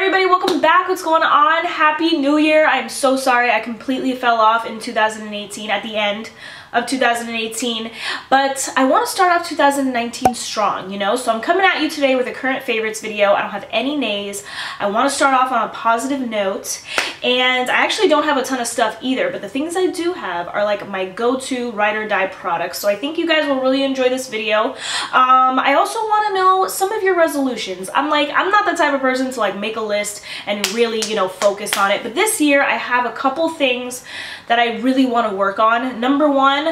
everybody, welcome back. What's going on? Happy New Year. I'm so sorry I completely fell off in 2018 at the end of 2018, but I want to start off 2019 strong, you know? So I'm coming at you today with a current favorites video. I don't have any nays. I want to start off on a positive note, and I actually don't have a ton of stuff either, but the things I do have are like my go-to ride or die products. So I think you guys will really enjoy this video. I also want to know some of your resolutions. I'm not the type of person to like make a list and really, you know, focus on it, but this year I have a couple things that I really want to work on. Number one,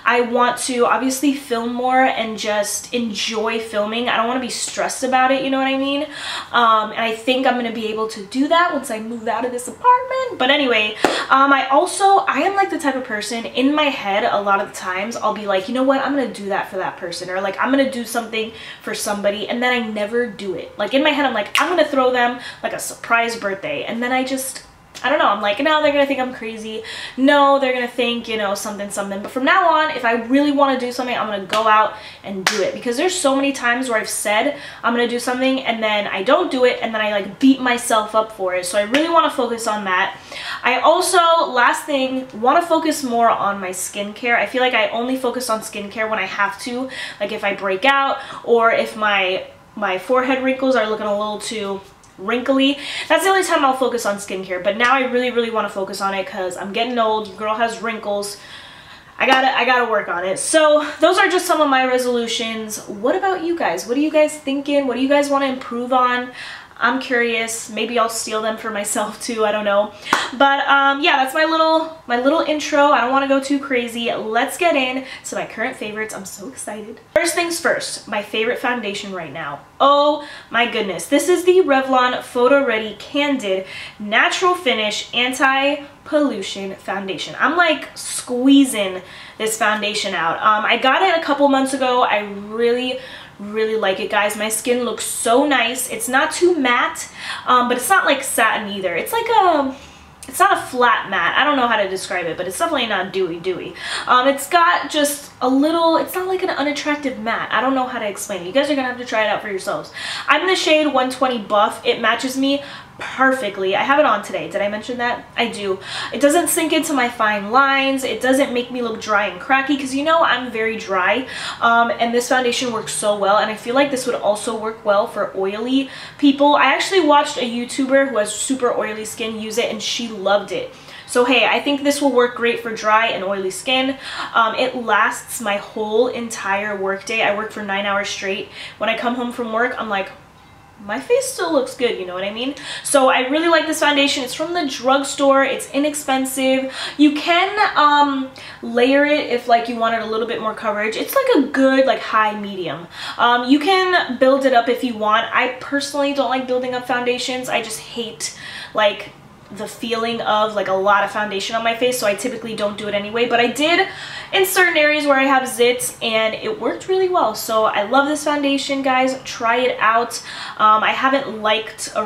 I want to obviously film more and just enjoy filming. I don't want to be stressed about it, you know what I mean? And I think I'm going to be able to do that once I move out of this apartment. But anyway, I am like the type of person, in my head a lot of the times I'll be like, you know what, I'm going to do that for that person, or like I'm going to do something for somebody, and then I never do it. Like in my head I'm like, I'm going to throw them like a surprise birthday, and then I don't know, I'm like, no, they're gonna think I'm crazy. No, they're gonna think, you know, something. But from now on, if I really want to do something, I'm gonna go out and do it, because there's so many times where I've said I'm gonna do something and then I don't do it, and then I like beat myself up for it. So I really want to focus on that. I also, last thing, want to focus more on my skincare. I feel like I only focus on skincare when I have to, like if I break out or if my forehead wrinkles are looking a little too wrinkly. That's the only time I'll focus on skincare. But now I really want to focus on it because I'm getting old. Your girl has wrinkles. I gotta work on it. So those are just some of my resolutions. What about you guys? What are you guys thinking? What do you guys want to improve on? I'm curious. Maybe I'll steal them for myself too, I don't know. But yeah, that's my little intro. I don't want to go too crazy. Let's get in to my current favorites. I'm so excited. First things first, my favorite foundation right now. Oh my goodness. This is the Revlon PhotoReady Candid Natural Finish Anti-Pollution Foundation. I'm like squeezing this foundation out. I got it a couple months ago. I really like it, guys. My skin looks so nice. It's not too matte, but it's not like satin either. It's like it's not a flat matte. I don't know how to describe it, but it's definitely not dewy. It's got just a little, it's not like an unattractive matte. I don't know how to explain it. You guys are gonna have to try it out for yourselves. I'm in the shade 120 Buff. It matches me perfectly. I have it on today. Did I mention that? I do. It doesn't sink into my fine lines. It doesn't make me look dry and cracky, because you know I'm very dry, and this foundation works so well, and I feel like this would also work well for oily people. I actually watched a YouTuber who has super oily skin use it, and she loved it. So hey, I think this will work great for dry and oily skin. It lasts my whole entire work day. I work for 9 hours straight. When I come home from work, I'm like, my face still looks good, you know what I mean? So I really like this foundation. It's from the drugstore. It's inexpensive. You can layer it if like you wanted a little bit more coverage. It's like a good like high medium. You can build it up if you want. I personally don't like building up foundations. I just hate like the feeling of like a lot of foundation on my face, so I typically don't do it anyway, but I did in certain areas where I have zits, and it worked really well. So I love this foundation, guys. Try it out. I haven't liked a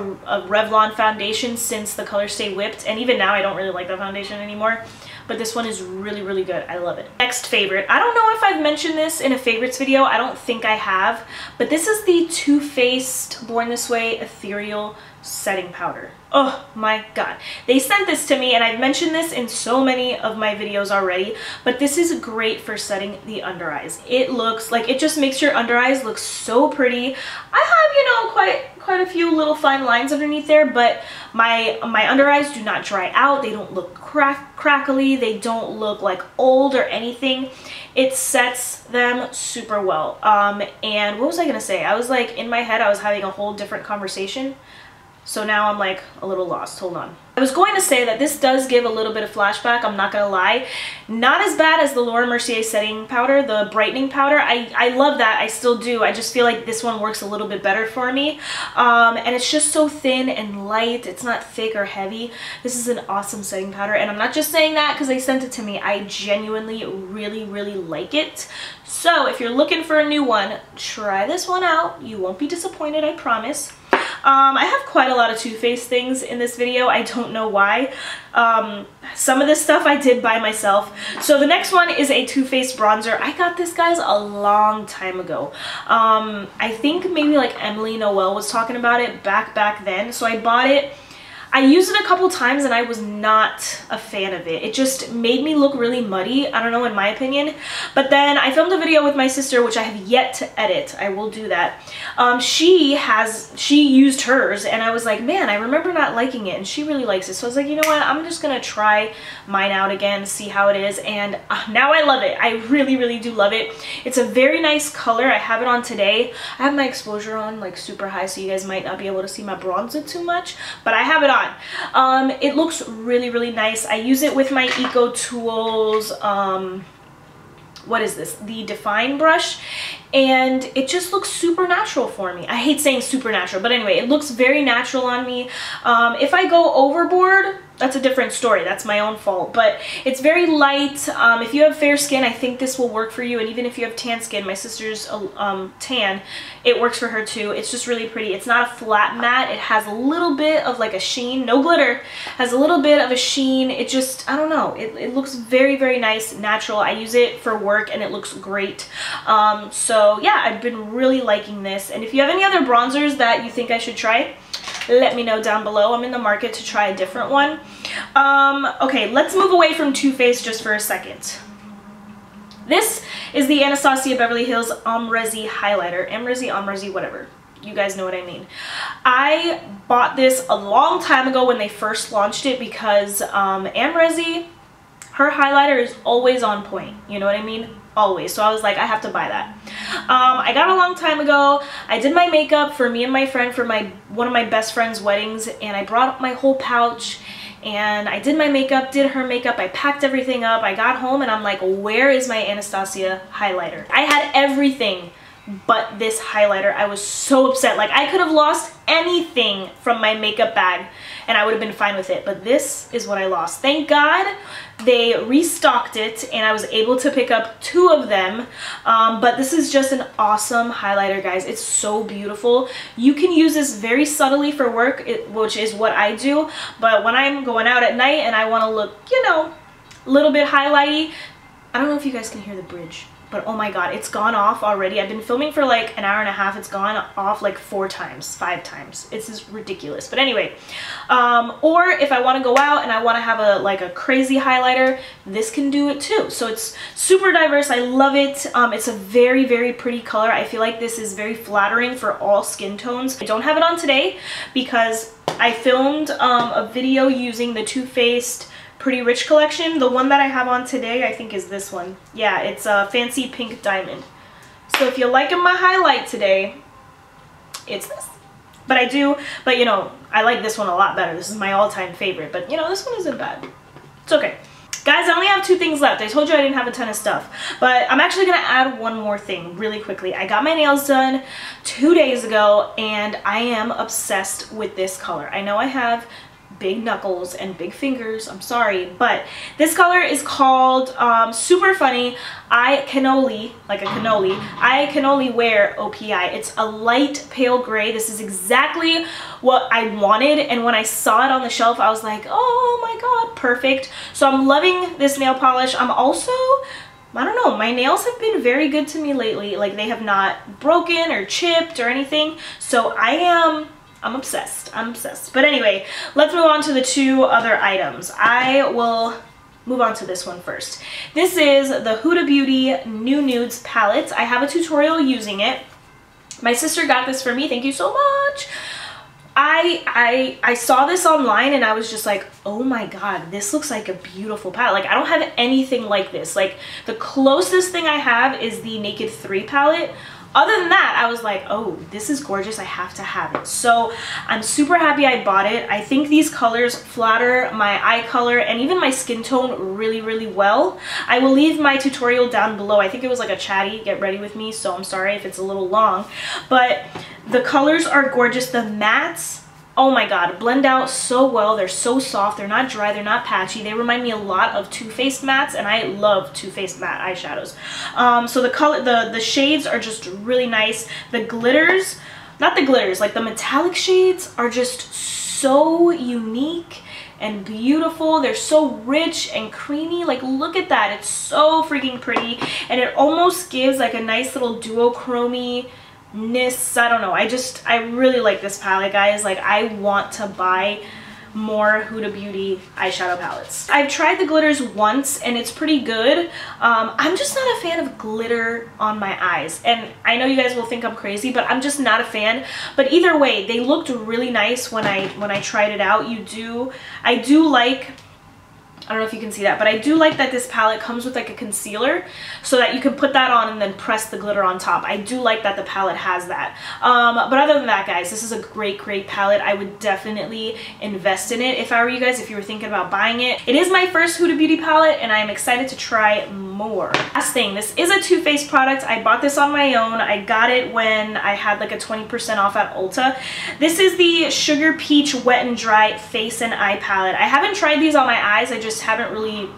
Revlon foundation since the Color Stay Whipped, and even now I don't really like that foundation anymore, but this one is really good. I love it. Next favorite. I don't know if I've mentioned this in a favorites video. I don't think I have, but this is the Too Faced Born This Way Ethereal setting powder. Oh my god, they sent this to me, and I've mentioned this in so many of my videos already, but this is great for setting the under eyes. It looks like, it just makes your under eyes look so pretty. I have, you know, quite a few little fine lines underneath there, but my under eyes do not dry out. They don't look crackly. They don't look like old or anything. It sets them super well. And what was I gonna say? I was like, in my head I was having a whole different conversation, so now I'm like a little lost. Hold on. I was going to say that this does give a little bit of flashback, I'm not gonna lie. Not as bad as the Laura Mercier setting powder, the brightening powder. I love that, I still do. I just feel like this one works a little bit better for me. And it's just so thin and light. It's not thick or heavy. This is an awesome setting powder, and I'm not just saying that because they sent it to me. I genuinely really like it. So if you're looking for a new one, try this one out. You won't be disappointed, I promise. I have quite a lot of Too Faced things in this video. I don't know why. Some of this stuff I did by myself. So the next one is a Too Faced bronzer. I got this, guys, a long time ago. I think maybe like Emily Noel was talking about it back then. So I bought it. I used it a couple times and I was not a fan of it. It just made me look really muddy, I don't know, in my opinion. But then I filmed a video with my sister, which I have yet to edit. I will do that. She used hers and I was like, man, I remember not liking it, and she really likes it. So I was like, you know what, I'm just gonna try mine out again, see how it is, and now I love it. I really do love it. It's a very nice color. I have it on today. I have my exposure on like super high, so you guys might not be able to see my bronzer too much, but I have it on. It looks really nice. I use it with my Eco Tools, what is this? The Define brush, and it just looks super natural for me. I hate saying super natural, but anyway, it looks very natural on me. If I go overboard, that's a different story. That's my own fault, but it's very light. If you have fair skin, I think this will work for you, and even if you have tan skin, my sister's tan, it works for her too. It's just really pretty. It's not a flat matte. It has a little bit of like a sheen, no glitter, has a little bit of a sheen. It just, I don't know, it looks very nice, natural. I use it for work and it looks great. So yeah, I've been really liking this, and if you have any other bronzers that you think I should try, let me know down below. I'm in the market to try a different one. Okay, let's move away from Too Faced just for a second. This is the Anastasia Beverly Hills Amrezy highlighter. Amrezy, whatever. You guys know what I mean. I bought this a long time ago when they first launched it because Amrezy, her highlighter is always on point. You know what I mean? Always. So I was like, I have to buy that. I got it a long time ago. I did my makeup for me and my friend for one of my best friend's weddings, and I brought my whole pouch and I did my makeup, did her makeup, I packed everything up. I got home and I'm like, where is my Anastasia highlighter? I had everything but this highlighter. I was so upset. Like, I could have lost anything from my makeup bag and I would have been fine with it, but this is what I lost. Thank God they restocked it and I was able to pick up 2 of them. But this is just an awesome highlighter, guys. It's so beautiful. You can use this very subtly for work, which is what I do, but when I'm going out at night and I want to look, you know, a little bit highlighty, I don't know if you guys can hear the bridge, but oh my god, it's gone off already. I've been filming for like an hour and a half. It's gone off like 4 times, 5 times. It's just ridiculous. But anyway, or if I want to go out and I want to have a crazy highlighter, this can do it too. So it's super diverse. I love it. It's a very pretty color. I feel like this is very flattering for all skin tones. I don't have it on today because I filmed a video using the Too Faced Pretty Rich collection. The one that I have on today, I think, is this one. Yeah, it's a Fancy Pink Diamond. So if you're liking my highlight today, it's this. But you know, I like this one a lot better. This is my all-time favorite, but you know, this one isn't bad. It's okay. Guys, I only have 2 things left. I told you I didn't have a ton of stuff, but I'm actually gonna add one more thing really quickly. I got my nails done 2 days ago and I am obsessed with this color. I know I have big knuckles and big fingers, I'm sorry, but this color is called super funny I Can Only Wear OPI. It's a light pale gray. This is exactly what I wanted, and when I saw it on the shelf I was like, oh my god, perfect. So I'm loving this nail polish. I'm also, I don't know, my nails have been very good to me lately. Like, they have not broken or chipped or anything, so I'm obsessed. I'm obsessed. But anyway, let's move on to the 2 other items. I will move on to this one first. This is the Huda Beauty New Nudes palette. I have a tutorial using it. My sister got this for me. Thank you so much. I saw this online and I was just like, oh my god, this looks like a beautiful palette. Like, I don't have anything like this. Like, the closest thing I have is the Naked 3 palette. Other than that, I was like, oh, this is gorgeous. I have to have it. So I'm super happy I bought it. I think these colors flatter my eye color and even my skin tone really well. I will leave my tutorial down below. I think it was like a chatty get ready with me, so I'm sorry if it's a little long. But the colors are gorgeous. The mattes, oh my god, blend out so well. They're so soft. They're not dry. They're not patchy. They remind me a lot of Too Faced mattes, and I love Too Faced matte eyeshadows. So the shades are just really nice. The glitters, not the glitters, like the metallic shades are just so unique and beautiful. They're so rich and creamy. Like, look at that. It's so freaking pretty, and it almost gives like a nice little duochrome-ness. I don't know. I really like this palette, guys. Like, I want to buy more Huda Beauty eyeshadow palettes. I've tried the glitters once and it's pretty good. I'm just not a fan of glitter on my eyes, and I know you guys will think I'm crazy, but I'm just not a fan. But either way, they looked really nice when I tried it out. I do like, I don't know if you can see that, but I do like that this palette comes with like a concealer so that you can put that on and then press the glitter on top. I do like that the palette has that. But other than that, guys, this is a great palette. I would definitely invest in it if I were you guys, if you were thinking about buying it. It is my first Huda Beauty palette and I am excited to try more. Last thing, this is a Too Faced product. I bought this on my own. I got it when I had like a 20% off at Ulta. This is the Sugar Peach Wet and Dry Face and Eye Palette. I haven't tried these on my eyes. I just haven't really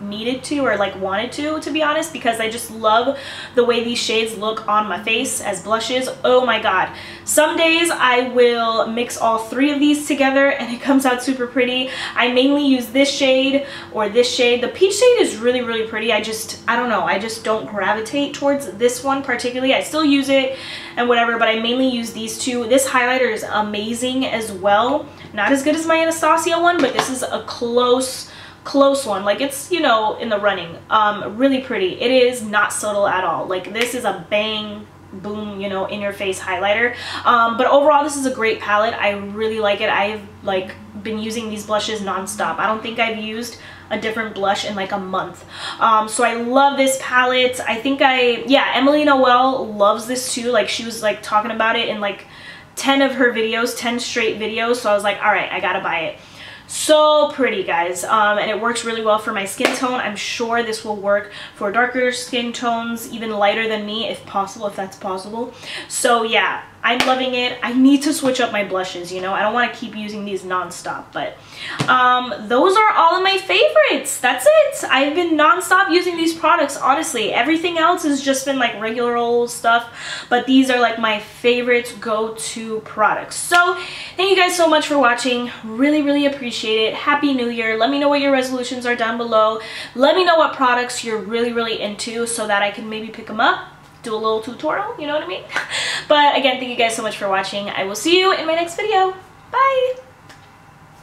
needed to or like wanted to be honest, because I just love the way these shades look on my face as blushes. Oh my god, some days I will mix all three of these together and it comes out super pretty. I mainly use this shade or this shade. The peach shade is really pretty. I don't know, I just don't gravitate towards this one particularly. I still use it and whatever, but I mainly use these two. This highlighter is amazing as well. Not as good as my Anastasia one, but this is a close one. Like, it's, you know, in the running. Really pretty. It is not subtle at all. Like, this is a bang boom, you know, in your face highlighter. But overall, this is a great palette. I really like it. I've like been using these blushes non-stop. I don't think I've used a different blush in like a month. So I love this palette. I think Emily Noel loves this too. Like, she was like talking about it in like 10 of her videos, 10 straight videos. So I was like, all right, I gotta buy it. So pretty, guys, and it works really well for my skin tone. I'm sure this will work for darker skin tones, even lighter than me, if possible, if that's possible. So yeah, I'm loving it. I need to switch up my blushes, you know. I don't want to keep using these non-stop, but those are all of my favorites. That's it. I've been non-stop using these products, honestly. Everything else has just been like regular old stuff, but these are like my favorite go-to products. So thank you guys so much for watching. Really appreciate it. Happy New Year. Let me know what your resolutions are down below. Let me know what products you're really into so that I can maybe pick them up, do a little tutorial, you know what I mean? But again, thank you guys so much for watching. I will see you in my next video. Bye!